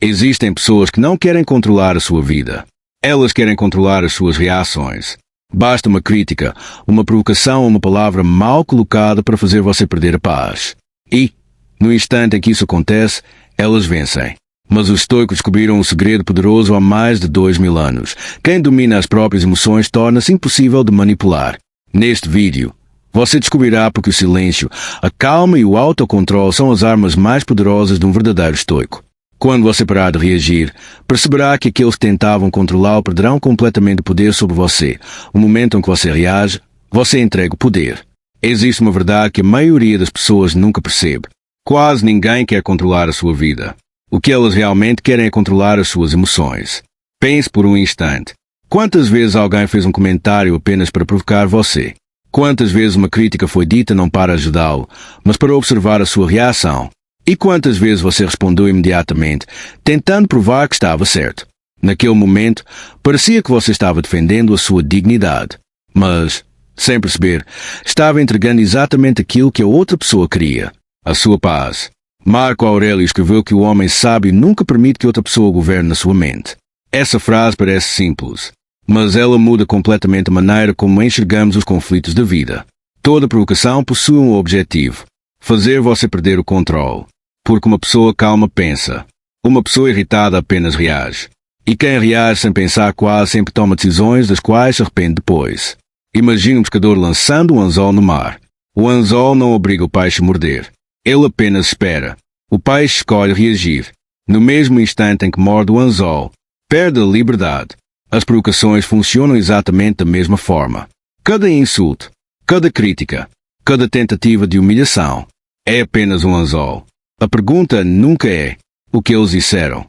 Existem pessoas que não querem controlar a sua vida. Elas querem controlar as suas reações. Basta uma crítica, uma provocação ou uma palavra mal colocada para fazer você perder a paz. E, no instante em que isso acontece, elas vencem. Mas os estoicos descobriram um segredo poderoso há mais de 2000 anos. Quem domina as próprias emoções torna-se impossível de manipular. Neste vídeo, você descobrirá porque o silêncio, a calma e o autocontrole são as armas mais poderosas de um verdadeiro estoico. Quando você parar de reagir, perceberá que aqueles que tentavam controlá-lo perderão completamente o poder sobre você. No momento em que você reage, você entrega o poder. Existe uma verdade que a maioria das pessoas nunca percebe. Quase ninguém quer controlar a sua vida. O que elas realmente querem é controlar as suas emoções. Pense por um instante. Quantas vezes alguém fez um comentário apenas para provocar você? Quantas vezes uma crítica foi dita não para ajudá-lo, mas para observar a sua reação? E quantas vezes você respondeu imediatamente, tentando provar que estava certo? Naquele momento, parecia que você estava defendendo a sua dignidade. Mas, sem perceber, estava entregando exatamente aquilo que a outra pessoa queria. A sua paz. Marco Aurélio escreveu que o homem sábio nunca permite que outra pessoa governe a sua mente. Essa frase parece simples, mas ela muda completamente a maneira como enxergamos os conflitos da vida. Toda provocação possui um objetivo: fazer você perder o controle. Porque uma pessoa calma pensa. Uma pessoa irritada apenas reage. E quem reage sem pensar quase sempre toma decisões das quais se arrepende depois. Imagine um pescador lançando um anzol no mar. O anzol não obriga o peixe a morder. Ele apenas espera. O peixe escolhe reagir. No mesmo instante em que morde o anzol, perde a liberdade. As provocações funcionam exatamente da mesma forma. Cada insulto, cada crítica, cada tentativa de humilhação é apenas um anzol. A pergunta nunca é o que eles disseram.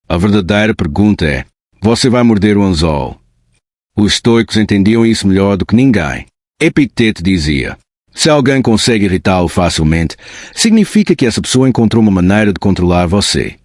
A verdadeira pergunta é: você vai morder o anzol? Os estoicos entendiam isso melhor do que ninguém. Epicteto dizia: se alguém consegue irritá-lo facilmente, significa que essa pessoa encontrou uma maneira de controlar você.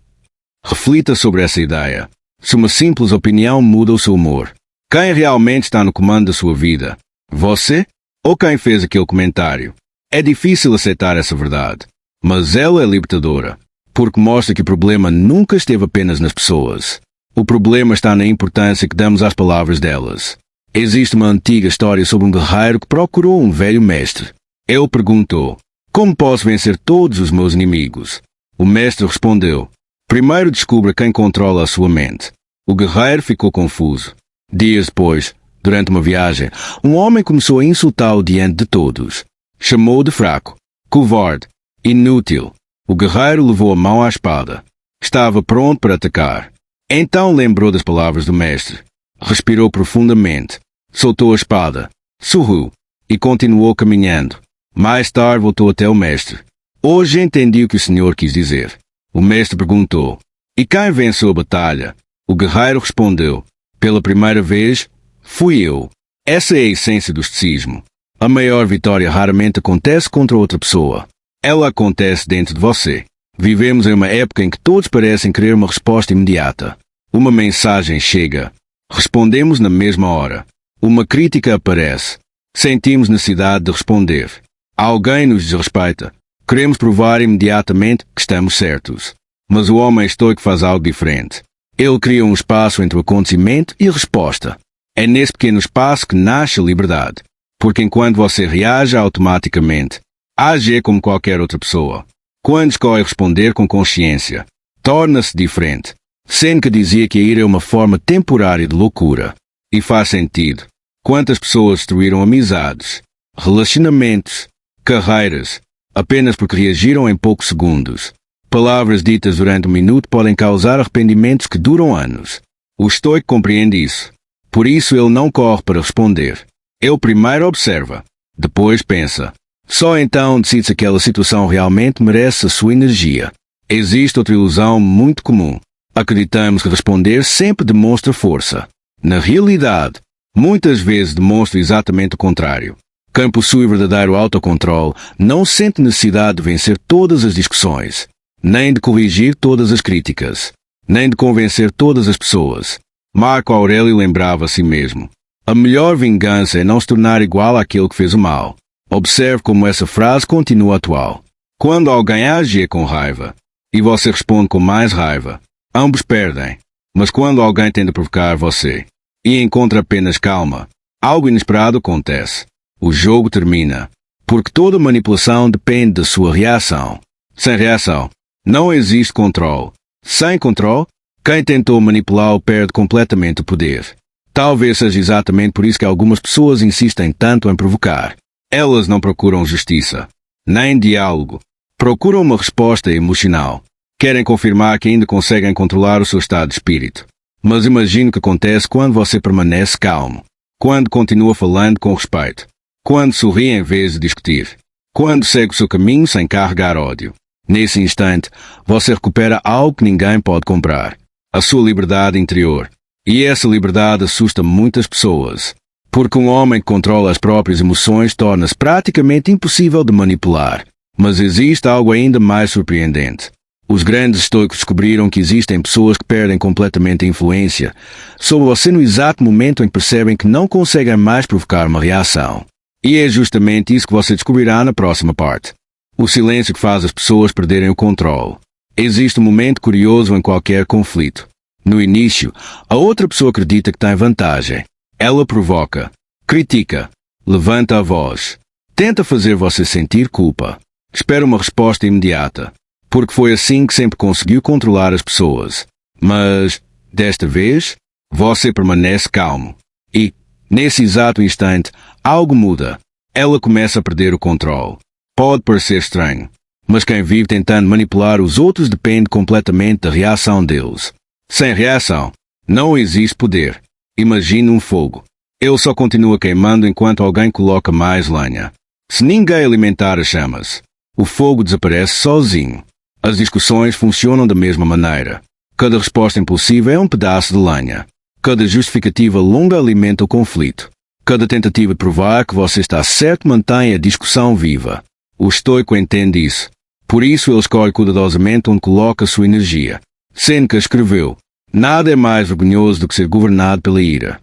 Reflita sobre essa ideia. Se uma simples opinião muda o seu humor, quem realmente está no comando da sua vida? Você? Ou quem fez aquele comentário? É difícil aceitar essa verdade, mas ela é libertadora, porque mostra que o problema nunca esteve apenas nas pessoas. O problema está na importância que damos às palavras delas. Existe uma antiga história sobre um guerreiro que procurou um velho mestre. Ele perguntou: como posso vencer todos os meus inimigos? O mestre respondeu: primeiro descubra quem controla a sua mente. O guerreiro ficou confuso. Dias depois, durante uma viagem, um homem começou a insultá-lo diante de todos. Chamou-o de fraco, covarde, inútil. O guerreiro levou a mão à espada. Estava pronto para atacar. Então lembrou das palavras do mestre. Respirou profundamente. Soltou a espada. Sorriu. E continuou caminhando. Mais tarde voltou até o mestre. Hoje entendi o que o senhor quis dizer. O mestre perguntou: e quem venceu a batalha? O guerreiro respondeu: pela primeira vez, fui eu. Essa é a essência do estoicismo. A maior vitória raramente acontece contra outra pessoa. Ela acontece dentro de você. Vivemos em uma época em que todos parecem querer uma resposta imediata. Uma mensagem chega. Respondemos na mesma hora. Uma crítica aparece. Sentimos necessidade de responder. Alguém nos desrespeita. Queremos provar imediatamente que estamos certos. Mas o homem estoico faz algo diferente. Ele cria um espaço entre o acontecimento e a resposta. É nesse pequeno espaço que nasce a liberdade. Porque enquanto você reage automaticamente, age como qualquer outra pessoa. Quando escolhe responder com consciência, torna-se diferente. Seneca dizia que a ira é uma forma temporária de loucura. E faz sentido. Quantas pessoas destruíram amizades, relacionamentos, carreiras, apenas porque reagiram em poucos segundos. Palavras ditas durante um minuto podem causar arrependimentos que duram anos. O estoico compreende isso. Por isso ele não corre para responder. Ele primeiro observa. Depois pensa. Só então decide se aquela situação realmente merece a sua energia. Existe outra ilusão muito comum. Acreditamos que responder sempre demonstra força. Na realidade, muitas vezes demonstra exatamente o contrário. Quem possui verdadeiro autocontrole não sente necessidade de vencer todas as discussões, nem de corrigir todas as críticas, nem de convencer todas as pessoas. Marco Aurélio lembrava a si mesmo: a melhor vingança é não se tornar igual àquele que fez o mal. Observe como essa frase continua atual. Quando alguém age com raiva, e você responde com mais raiva, Ambos perdem. Mas quando alguém tenta provocar você e encontra apenas calma, algo inesperado acontece. O jogo termina. Porque toda manipulação depende da sua reação. Sem reação, não existe controle. Sem controle, quem tentou manipulá-lo perde completamente o poder. Talvez seja exatamente por isso que algumas pessoas insistem tanto em provocar. Elas não procuram justiça, nem diálogo. Procuram uma resposta emocional. Querem confirmar que ainda conseguem controlar o seu estado de espírito. Mas imagine o que acontece quando você permanece calmo. Quando continua falando com respeito. Quando sorri em vez de discutir. Quando segue o seu caminho sem carregar ódio. Nesse instante, você recupera algo que ninguém pode comprar. A sua liberdade interior. E essa liberdade assusta muitas pessoas. Porque um homem que controla as próprias emoções torna-se praticamente impossível de manipular. Mas existe algo ainda mais surpreendente. Os grandes estoicos descobriram que existem pessoas que perdem completamente a influência sobre você no exato momento em que percebem que não conseguem mais provocar uma reação. E é justamente isso que você descobrirá na próxima parte. O silêncio que faz as pessoas perderem o controle. Existe um momento curioso em qualquer conflito. No início, a outra pessoa acredita que tem vantagem. Ela provoca, critica, levanta a voz, tenta fazer você sentir culpa. Espera uma resposta imediata. Porque foi assim que sempre conseguiu controlar as pessoas. Mas, desta vez, você permanece calmo. E, nesse exato instante, algo muda. Ela começa a perder o controle. Pode parecer estranho, mas quem vive tentando manipular os outros depende completamente da reação deles. Sem reação, não existe poder. Imagine um fogo. Ele só continua queimando enquanto alguém coloca mais lenha. Se ninguém alimentar as chamas, o fogo desaparece sozinho. As discussões funcionam da mesma maneira. Cada resposta impulsiva é um pedaço de lenha. Cada justificativa longa alimenta o conflito. Cada tentativa de provar que você está certo mantém a discussão viva. O estoico entende isso. Por isso ele escolhe cuidadosamente onde coloca sua energia. Sêneca escreveu: nada é mais vergonhoso do que ser governado pela ira.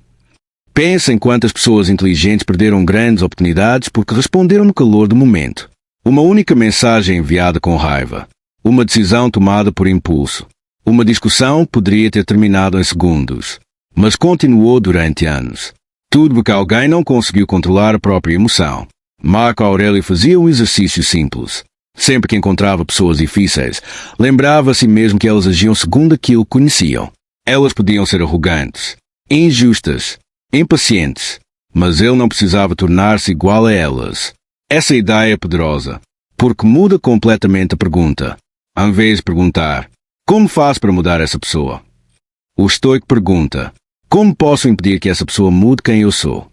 Pense em quantas pessoas inteligentes perderam grandes oportunidades porque responderam no calor do momento. Uma única mensagem enviada com raiva. Uma decisão tomada por impulso. Uma discussão poderia ter terminado em segundos, mas continuou durante anos. Tudo porque alguém não conseguiu controlar a própria emoção. Marco Aurélio fazia um exercício simples. Sempre que encontrava pessoas difíceis, lembrava a si mesmo que elas agiam segundo aquilo que conheciam. Elas podiam ser arrogantes, injustas, impacientes, mas ele não precisava tornar-se igual a elas. Essa ideia é poderosa, porque muda completamente a pergunta. Em vez de perguntar, como faço para mudar essa pessoa? O estoico pergunta, como posso impedir que essa pessoa mude quem eu sou?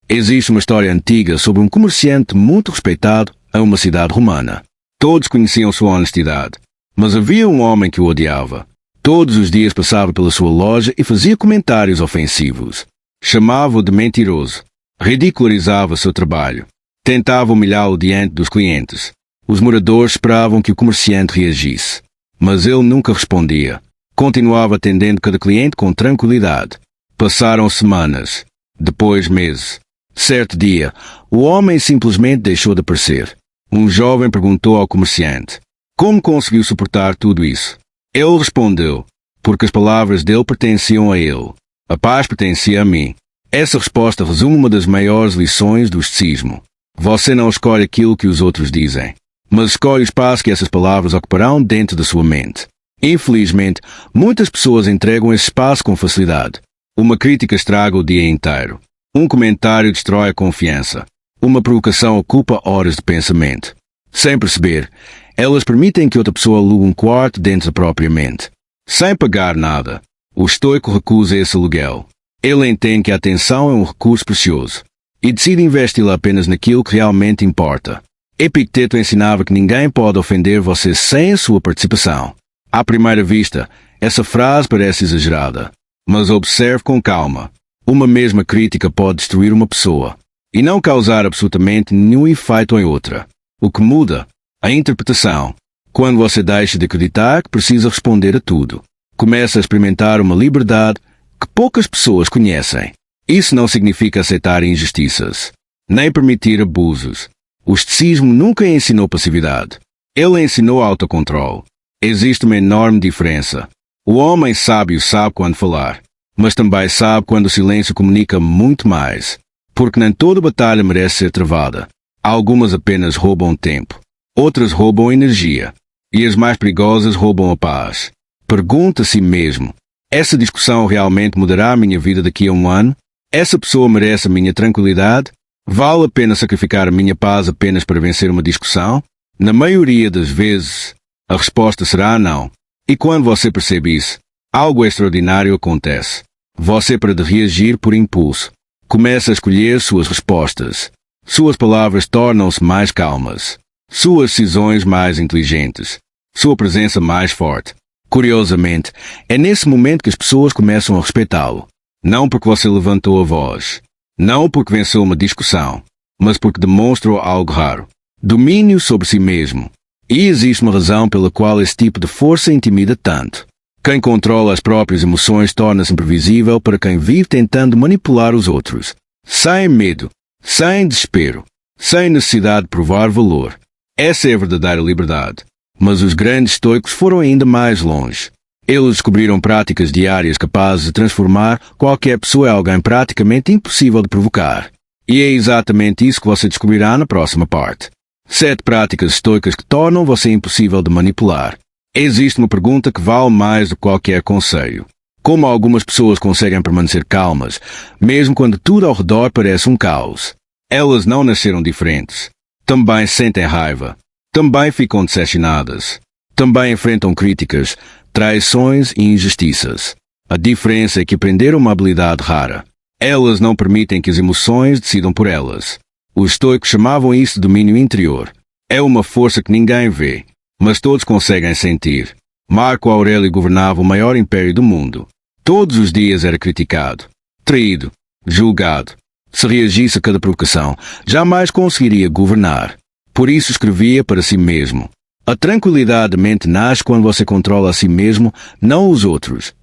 Existe uma história antiga sobre um comerciante muito respeitado em uma cidade romana. Todos conheciam sua honestidade, mas havia um homem que o odiava. Todos os dias passava pela sua loja e fazia comentários ofensivos. Chamava-o de mentiroso, ridicularizava seu trabalho, tentava humilhá-lo diante dos clientes. Os moradores esperavam que o comerciante reagisse, mas ele nunca respondia. Continuava atendendo cada cliente com tranquilidade. Passaram semanas, depois meses. Certo dia, o homem simplesmente deixou de aparecer. Um jovem perguntou ao comerciante, como conseguiu suportar tudo isso? Ele respondeu, porque as palavras dele pertenciam a ele. A paz pertencia a mim. Essa resposta resume uma das maiores lições do estoicismo. Você não escolhe aquilo que os outros dizem, mas escolhe o espaço que essas palavras ocuparão dentro da sua mente. Infelizmente, muitas pessoas entregam esse espaço com facilidade. Uma crítica estraga o dia inteiro. Um comentário destrói a confiança. Uma provocação ocupa horas de pensamento. Sem perceber, elas permitem que outra pessoa alugue um quarto dentro da própria mente. Sem pagar nada. O estoico recusa esse aluguel. Ele entende que a atenção é um recurso precioso e decide investi-la apenas naquilo que realmente importa. Epicteto ensinava que ninguém pode ofender você sem a sua participação. À primeira vista, essa frase parece exagerada, mas observe com calma. Uma mesma crítica pode destruir uma pessoa e não causar absolutamente nenhum efeito em outra. O que muda? A interpretação. Quando você deixa de acreditar que precisa responder a tudo, começa a experimentar uma liberdade que poucas pessoas conhecem. Isso não significa aceitar injustiças, nem permitir abusos. O estoicismo nunca ensinou passividade. Ele ensinou autocontrole. Existe uma enorme diferença. O homem sábio sabe quando falar, mas também sabe quando o silêncio comunica muito mais. Porque nem toda batalha merece ser travada. Algumas apenas roubam tempo. Outras roubam energia. E as mais perigosas roubam a paz. Pergunta a si mesmo: essa discussão realmente mudará a minha vida daqui a um ano? Essa pessoa merece a minha tranquilidade? Vale a pena sacrificar a minha paz apenas para vencer uma discussão? Na maioria das vezes, a resposta será não. E quando você percebe isso, algo extraordinário acontece. Você para de reagir por impulso. Começa a escolher suas respostas. Suas palavras tornam-se mais calmas. Suas decisões mais inteligentes. Sua presença mais forte. Curiosamente, é nesse momento que as pessoas começam a respeitá-lo. Não porque você levantou a voz. Não porque venceu uma discussão. Mas porque demonstrou algo raro. Domínio sobre si mesmo. E existe uma razão pela qual esse tipo de força intimida tanto. Quem controla as próprias emoções torna-se imprevisível para quem vive tentando manipular os outros. Sem medo. Sem desespero. Sem necessidade de provar valor. Essa é a verdadeira liberdade. Mas os grandes estoicos foram ainda mais longe. Eles descobriram práticas diárias capazes de transformar qualquer pessoa em alguém praticamente impossível de provocar. E é exatamente isso que você descobrirá na próxima parte. 7 práticas estoicas que tornam você impossível de manipular. Existe uma pergunta que vale mais do que qualquer conselho. Como algumas pessoas conseguem permanecer calmas, mesmo quando tudo ao redor parece um caos? Elas não nasceram diferentes. Também sentem raiva. Também ficam decepcionadas. Também enfrentam críticas, traições e injustiças. A diferença é que aprenderam uma habilidade rara. Elas não permitem que as emoções decidam por elas. Os estoicos chamavam isso de domínio interior. É uma força que ninguém vê, mas todos conseguem sentir. Marco Aurélio governava o maior império do mundo. Todos os dias era criticado, traído, julgado. Se reagisse a cada provocação, jamais conseguiria governar. Por isso escrevia para si mesmo: a tranquilidade da mente nasce quando você controla a si mesmo, não os outros.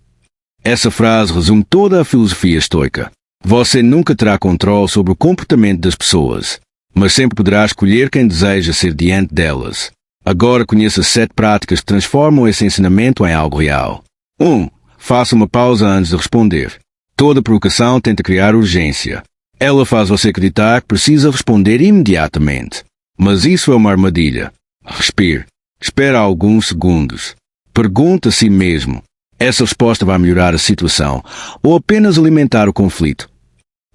Essa frase resume toda a filosofia estoica. Você nunca terá controle sobre o comportamento das pessoas, mas sempre poderá escolher quem deseja ser diante delas. Agora conheça 7 práticas que transformam esse ensinamento em algo real. 1. Faça uma pausa antes de responder. Toda provocação tenta criar urgência. Ela faz você acreditar que precisa responder imediatamente. Mas isso é uma armadilha. Respire. Espera alguns segundos. Pergunta a si mesmo: essa resposta vai melhorar a situação ou apenas alimentar o conflito?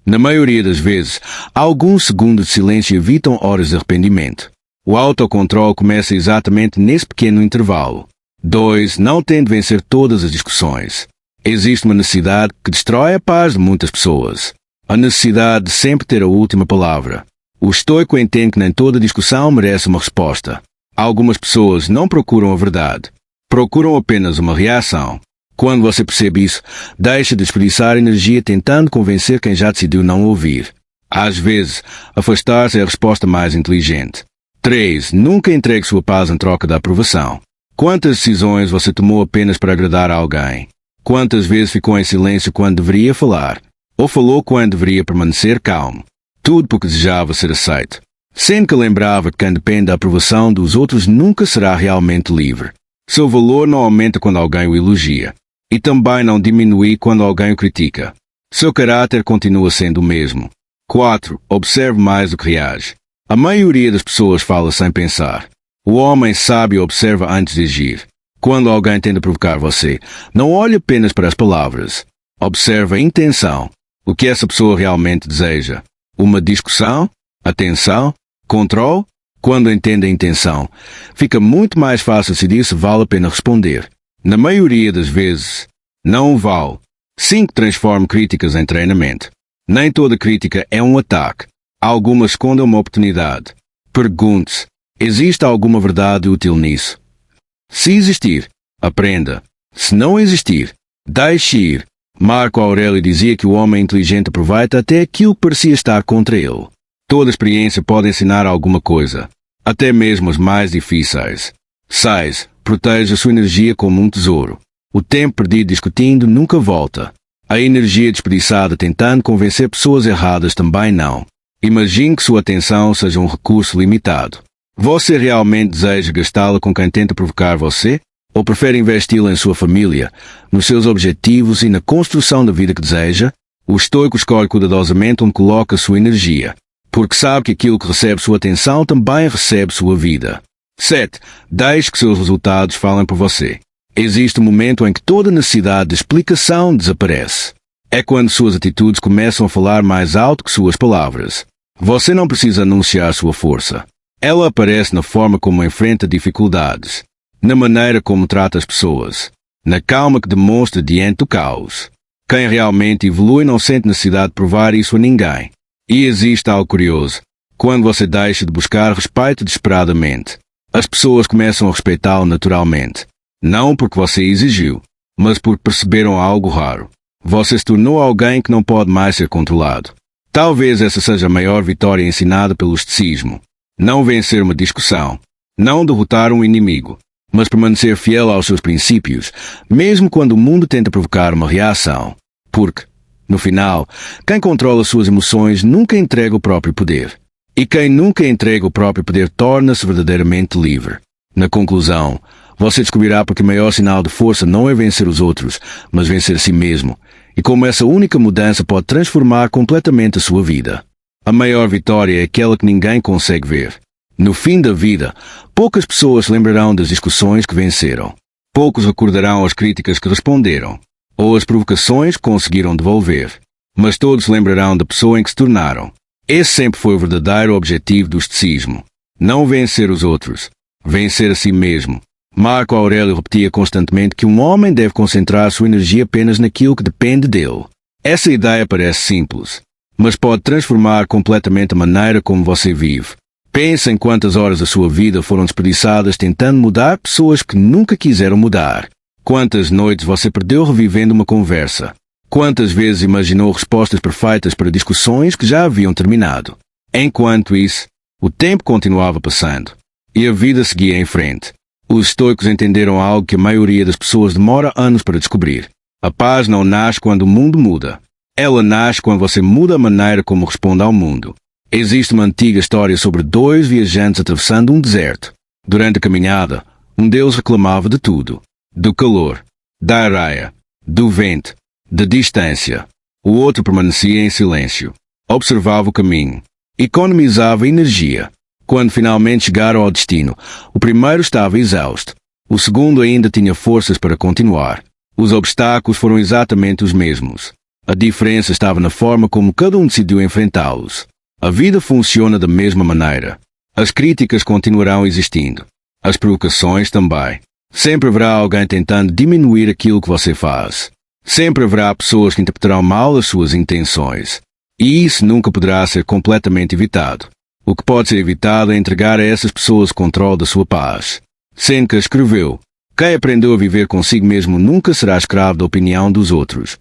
Na maioria das vezes, alguns segundos de silêncio evitam horas de arrependimento. O autocontrole começa exatamente nesse pequeno intervalo. 2. Não tente vencer todas as discussões. Existe uma necessidade que destrói a paz de muitas pessoas. A necessidade de sempre ter a última palavra. O estoico entende que nem toda discussão merece uma resposta. Algumas pessoas não procuram a verdade. Procuram apenas uma reação. Quando você percebe isso, deixa de desperdiçar energia tentando convencer quem já decidiu não ouvir. Às vezes, afastar-se é a resposta mais inteligente. 3. Nunca entregue sua paz em troca da aprovação. Quantas decisões você tomou apenas para agradar a alguém? Quantas vezes ficou em silêncio quando deveria falar? Ou falou quando deveria permanecer calmo? Tudo porque desejava ser aceito. Sendo que lembrava que quem depende da aprovação dos outros nunca será realmente livre. Seu valor não aumenta quando alguém o elogia. E também não diminui quando alguém o critica. Seu caráter continua sendo o mesmo. 4. Observe mais do que reage. A maioria das pessoas fala sem pensar. O homem sábio observa antes de agir. Quando alguém tenta provocar você, não olhe apenas para as palavras. Observe a intenção. O que essa pessoa realmente deseja. Uma discussão? Atenção? Controle? Quando entende a intenção, fica muito mais fácil decidir se vale a pena responder. Na maioria das vezes, não vale. 5. Transforme críticas em treinamento. Nem toda crítica é um ataque. Algumas escondem uma oportunidade. Pergunte-se: existe alguma verdade útil nisso? Se existir, aprenda. Se não existir, deixe ir. Marco Aurélio dizia que o homem inteligente aproveita até aquilo que parecia estar contra ele. Toda experiência pode ensinar alguma coisa, até mesmo as mais difíceis. 6. Proteja sua energia como um tesouro. O tempo perdido discutindo nunca volta. A energia desperdiçada tentando convencer pessoas erradas também não. Imagine que sua atenção seja um recurso limitado. Você realmente deseja gastá-la com quem tenta provocar você? Ou prefere investi-la em sua família, nos seus objetivos e na construção da vida que deseja? O estoico escolhe cuidadosamente onde coloca sua energia, porque sabe que aquilo que recebe sua atenção também recebe sua vida. 7. Deixe que seus resultados falem por você. Existe um momento em que toda necessidade de explicação desaparece. É quando suas atitudes começam a falar mais alto que suas palavras. Você não precisa anunciar sua força. Ela aparece na forma como enfrenta dificuldades, na maneira como trata as pessoas, na calma que demonstra diante do caos. Quem realmente evolui não sente necessidade de provar isso a ninguém. E existe algo curioso. Quando você deixa de buscar respeito desesperadamente, as pessoas começam a respeitá-lo naturalmente. Não porque você exigiu, mas porque perceberam algo raro. Você se tornou alguém que não pode mais ser controlado. Talvez essa seja a maior vitória ensinada pelo estoicismo. Não vencer uma discussão, não derrotar um inimigo, mas permanecer fiel aos seus princípios, mesmo quando o mundo tenta provocar uma reação. Porque, no final, quem controla suas emoções nunca entrega o próprio poder. E quem nunca entrega o próprio poder torna-se verdadeiramente livre. Na conclusão, você descobrirá porque o maior sinal de força não é vencer os outros, mas vencer a si mesmo, e como essa única mudança pode transformar completamente a sua vida. A maior vitória é aquela que ninguém consegue ver. No fim da vida, poucas pessoas se lembrarão das discussões que venceram. Poucos recordarão as críticas que responderam, ou as provocações que conseguiram devolver. Mas todos se lembrarão da pessoa em que se tornaram. Esse sempre foi o verdadeiro objetivo do estoicismo. Não vencer os outros, vencer a si mesmo. Marco Aurélio repetia constantemente que um homem deve concentrar sua energia apenas naquilo que depende dele. Essa ideia parece simples, mas pode transformar completamente a maneira como você vive. Pense em quantas horas da sua vida foram desperdiçadas tentando mudar pessoas que nunca quiseram mudar. Quantas noites você perdeu revivendo uma conversa? Quantas vezes imaginou respostas perfeitas para discussões que já haviam terminado? Enquanto isso, o tempo continuava passando, e a vida seguia em frente. Os estoicos entenderam algo que a maioria das pessoas demora anos para descobrir. A paz não nasce quando o mundo muda. Ela nasce quando você muda a maneira como responde ao mundo. Existe uma antiga história sobre dois viajantes atravessando um deserto. Durante a caminhada, um deles reclamava de tudo. Do calor, da areia, do vento, da distância. O outro permanecia em silêncio. Observava o caminho. Economizava energia. Quando finalmente chegaram ao destino, o primeiro estava exausto. O segundo ainda tinha forças para continuar. Os obstáculos foram exatamente os mesmos. A diferença estava na forma como cada um decidiu enfrentá-los. A vida funciona da mesma maneira. As críticas continuarão existindo. As provocações também. Sempre haverá alguém tentando diminuir aquilo que você faz. Sempre haverá pessoas que interpretarão mal as suas intenções. E isso nunca poderá ser completamente evitado. O que pode ser evitado é entregar a essas pessoas o controle da sua paz. Seneca escreveu: quem aprendeu a viver consigo mesmo nunca será escravo da opinião dos outros.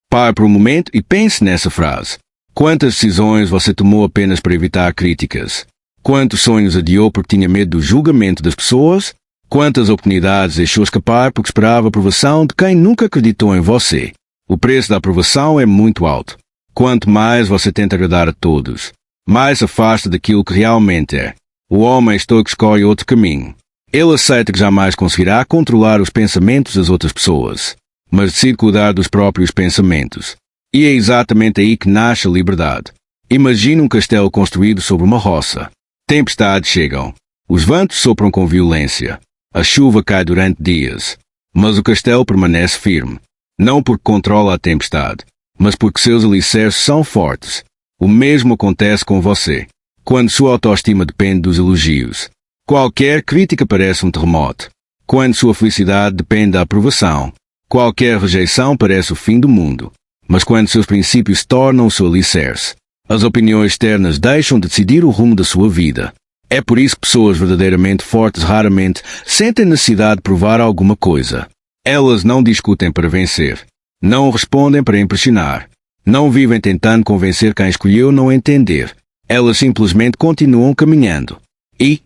Pare por um momento e pense nessa frase. Quantas decisões você tomou apenas para evitar críticas? Quantos sonhos adiou porque tinha medo do julgamento das pessoas? Quantas oportunidades deixou escapar porque esperava a aprovação de quem nunca acreditou em você? O preço da aprovação é muito alto. Quanto mais você tenta agradar a todos, mais se afasta daquilo que realmente é. O homem estoico escolhe outro caminho. Ele aceita que jamais conseguirá controlar os pensamentos das outras pessoas, mas decide cuidar dos próprios pensamentos. E é exatamente aí que nasce a liberdade. Imagine um castelo construído sobre uma roça. Tempestades chegam. Os ventos sopram com violência. A chuva cai durante dias. Mas o castelo permanece firme. Não porque controla a tempestade, mas porque seus alicerces são fortes. O mesmo acontece com você. Quando sua autoestima depende dos elogios, qualquer crítica parece um terremoto. Quando sua felicidade depende da aprovação, qualquer rejeição parece o fim do mundo. Mas quando seus princípios se tornam o seu alicerce, as opiniões externas deixam de decidir o rumo da sua vida. É por isso que pessoas verdadeiramente fortes raramente sentem necessidade de provar alguma coisa. Elas não discutem para vencer. Não respondem para impressionar. Não vivem tentando convencer quem escolheu não entender. Elas simplesmente continuam caminhando. E,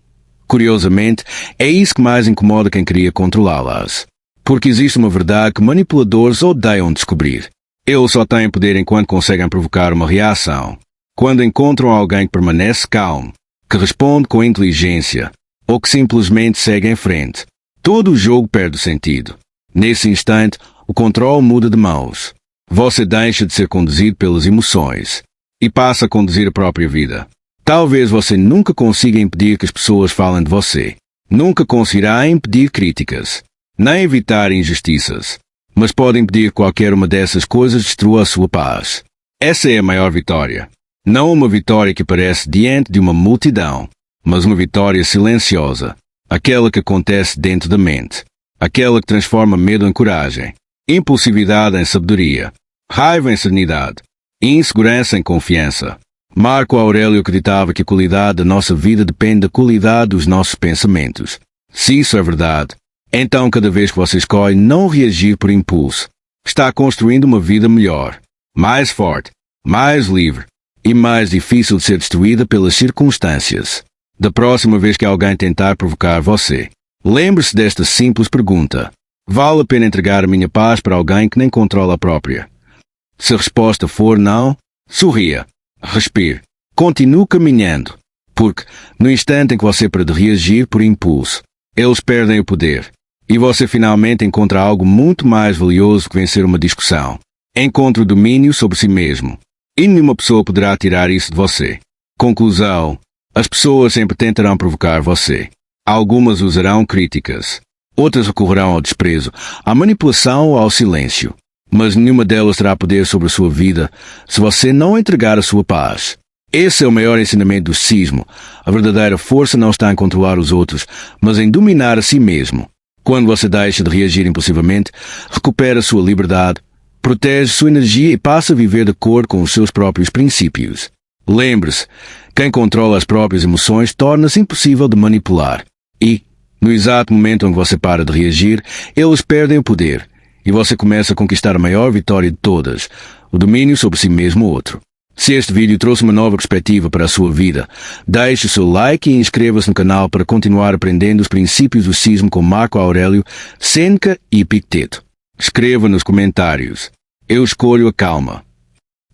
curiosamente, é isso que mais incomoda quem queria controlá-las. Porque existe uma verdade que manipuladores odeiam descobrir. Eles só têm poder enquanto conseguem provocar uma reação. Quando encontram alguém que permanece calmo, que responde com inteligência, ou que simplesmente segue em frente, todo o jogo perde sentido. Nesse instante, o controle muda de mãos. Você deixa de ser conduzido pelas emoções e passa a conduzir a própria vida. Talvez você nunca consiga impedir que as pessoas falem de você. Nunca conseguirá impedir críticas, nem evitar injustiças. Mas pode impedir que qualquer uma dessas coisas destrua a sua paz. Essa é a maior vitória. Não uma vitória que aparece diante de uma multidão, mas uma vitória silenciosa. Aquela que acontece dentro da mente. Aquela que transforma medo em coragem, impulsividade em sabedoria, raiva em serenidade, insegurança em confiança. Marco Aurélio acreditava que a qualidade da nossa vida depende da qualidade dos nossos pensamentos. Se isso é verdade, então cada vez que você escolhe não reagir por impulso, está construindo uma vida melhor, mais forte, mais livre e mais difícil de ser destruída pelas circunstâncias. Da próxima vez que alguém tentar provocar você, lembre-se desta simples pergunta: vale a pena entregar a minha paz para alguém que nem controla a própria? Se a resposta for não, sorria, respire, continue caminhando, porque, no instante em que você para de reagir por impulso, eles perdem o poder, e você finalmente encontra algo muito mais valioso que vencer uma discussão. Encontre o domínio sobre si mesmo, e nenhuma pessoa poderá tirar isso de você. Conclusão: as pessoas sempre tentarão provocar você. Algumas usarão críticas, outras recorrerão ao desprezo, à manipulação ou ao silêncio. Mas nenhuma delas terá poder sobre a sua vida se você não entregar a sua paz. Esse é o maior ensinamento do stoicismo. A verdadeira força não está em controlar os outros, mas em dominar a si mesmo. Quando você deixa de reagir impulsivamente, recupera sua liberdade, protege sua energia e passa a viver de acordo com os seus próprios princípios. Lembre-se, quem controla as próprias emoções torna-se impossível de manipular. E, no exato momento em que você para de reagir, eles perdem o poder. E você começa a conquistar a maior vitória de todas, o domínio sobre si mesmo ou outro. Se este vídeo trouxe uma nova perspectiva para a sua vida, deixe o seu like e inscreva-se no canal para continuar aprendendo os princípios do stoicismo com Marco Aurélio, Sêneca e Epicteto. Escreva nos comentários: eu escolho a calma.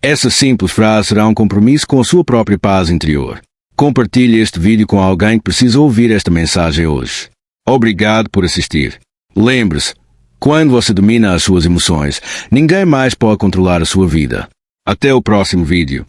Essa simples frase será um compromisso com a sua própria paz interior. Compartilhe este vídeo com alguém que precisa ouvir esta mensagem hoje. Obrigado por assistir. Lembre-se, quando você domina as suas emoções, ninguém mais pode controlar a sua vida. Até o próximo vídeo.